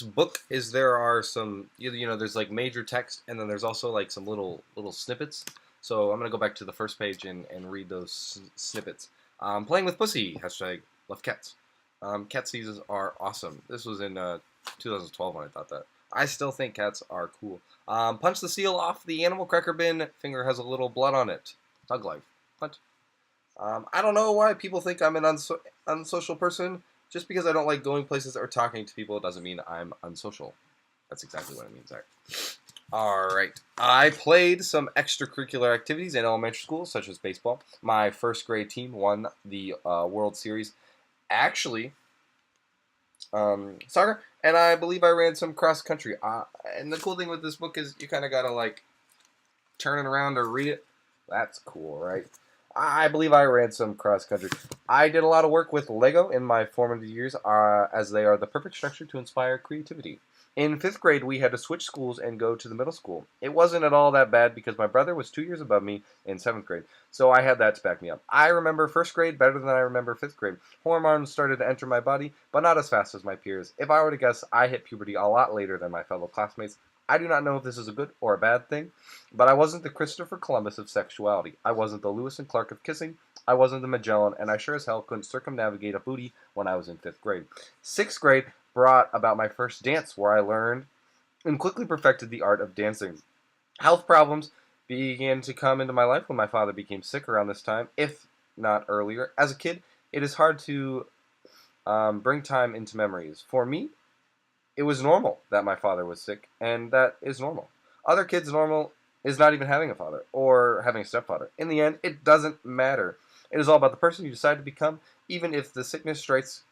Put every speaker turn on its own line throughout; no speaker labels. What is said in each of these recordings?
Book is there are some there's like major text and then there's also like some little snippets. So I'm gonna go back to the first page and read those snippets. Playing with pussy hashtag love cats. Cat seasons are awesome. This was in 2012 when I thought that. I still think cats are cool. Punch the seal off the animal cracker bin. Finger has a little blood on it. Hug life. Punch. I don't know why people think I'm an unsocial person. Just because I don't like going places or talking to people doesn't mean I'm unsocial. That's exactly what it means. Alright. I played some extracurricular activities in elementary school, such as baseball. My first grade team won the World Series. Actually, soccer, and I believe I ran some cross country. And the cool thing with this book is you kind of gotta like turn it around or read it. That's cool, right? I believe I ran some cross country. I did a lot of work with Lego in my formative years, as they are the perfect structure to inspire creativity. In 5th grade, we had to switch schools and go to the middle school. It wasn't at all that bad because my brother was 2 years above me in 7th grade, so I had that to back me up. I remember 1st grade better than I remember 5th grade. Hormones started to enter my body, but not as fast as my peers. If I were to guess, I hit puberty a lot later than my fellow classmates. I do not know if this is a good or a bad thing, but I wasn't the Christopher Columbus of sexuality. I wasn't the Lewis and Clark of kissing. I wasn't the Magellan, and I sure as hell couldn't circumnavigate a booty when I was in 5th grade. 6th grade brought about my first dance, where I learned and quickly perfected the art of dancing. Health problems began to come into my life when my father became sick around this time, if not earlier. As a kid, it is hard to bring time into memories. For me, it was normal that my father was sick, and that is normal. Other kids' normal is not even having a father or having a stepfather. In the end, it doesn't matter. It is all about the person you decide to become, even if the sickness strikes,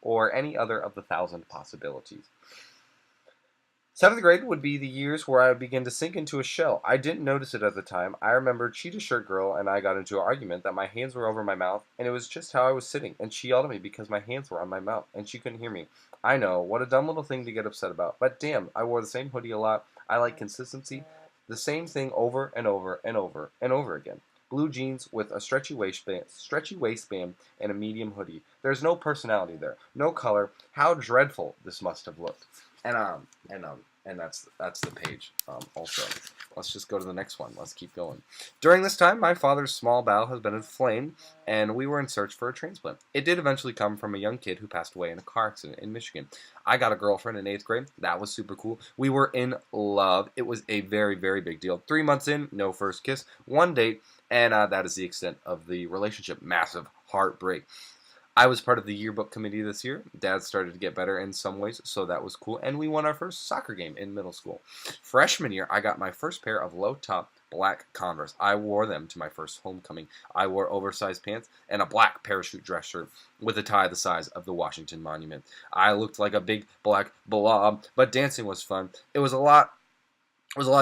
or any other of the thousand possibilities. 7th grade would be the years where I would begin to sink into a shell. I didn't notice it at the time. I remember Cheetah Shirt Girl and I got into an argument that my hands were over my mouth, and it was just how I was sitting, and she yelled at me because my hands were on my mouth, and she couldn't hear me. I know, what a dumb little thing to get upset about, but damn, I wore the same hoodie a lot. I like consistency. The same thing over and over and over and over again. Blue jeans with a stretchy waistband, and a medium hoodie. There's no personality there, no color. How dreadful this must have looked. And that's the page. Also, let's just go to the next one. Let's keep going. During this time, my father's small bowel has been inflamed, and we were in search for a transplant. It did eventually come from a young kid who passed away in a car accident in Michigan. I got a girlfriend in 8th grade. That was super cool. We were in love. It was a very, very big deal. 3 months in, no first kiss, 1 date, and that is the extent of the relationship. Massive heartbreak. I was part of the yearbook committee this year. Dad started to get better in some ways, so that was cool. And we won our first soccer game in middle school. Freshman year, I got my first pair of low-top black Converse. I wore them to my first homecoming. I wore oversized pants and a black parachute dress shirt with a tie the size of the Washington Monument. I looked like a big black blob, but dancing was fun. It was a lot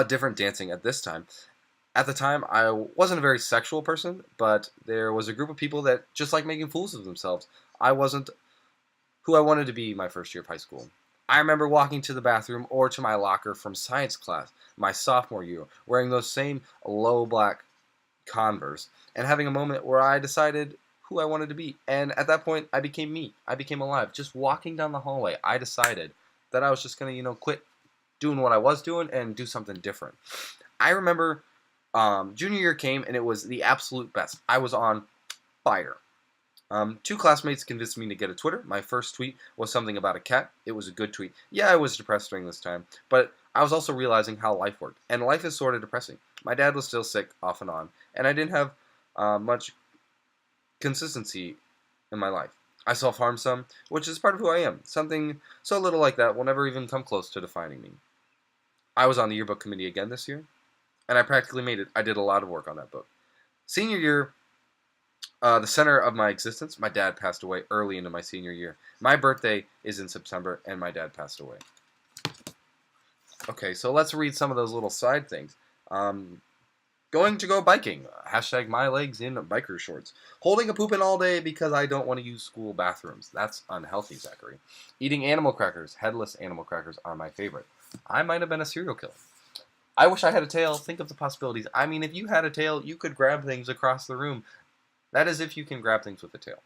different dancing at this time. At the time, I wasn't a very sexual person, but there was a group of people that just like making fools of themselves. I wasn't who I wanted to be my first year of high school. I remember walking to the bathroom or to my locker from science class my sophomore year, wearing those same low black Converse, and having a moment where I decided who I wanted to be. And at that point, I became me. I became alive. Just walking down the hallway, I decided that I was just going to, quit doing what I was doing and do something different. I remember junior year came, and it was the absolute best. I was on fire. 2 classmates convinced me to get a Twitter. My first tweet was something about a cat. It was a good tweet. Yeah, I was depressed during this time, but I was also realizing how life worked, and life is sort of depressing. My dad was still sick off and on, and I didn't have much consistency in my life. I self-harmed some, which is part of who I am. Something so little like that will never even come close to defining me. I was on the yearbook committee again this year, and I practically made it. I did a lot of work on that book. Senior year, the center of my existence, my dad passed away early into my senior year. My birthday is in September, and my dad passed away. Okay, so let's read some of those little side things. Going to go biking. Hashtag my legs in biker shorts. Holding a poop in all day because I don't want to use school bathrooms. That's unhealthy, Zachary. Eating animal crackers. Headless animal crackers are my favorite. I might have been a serial killer. I wish I had a tail. Think of the possibilities. I mean, if you had a tail, you could grab things across the room. That is if you can grab things with a tail.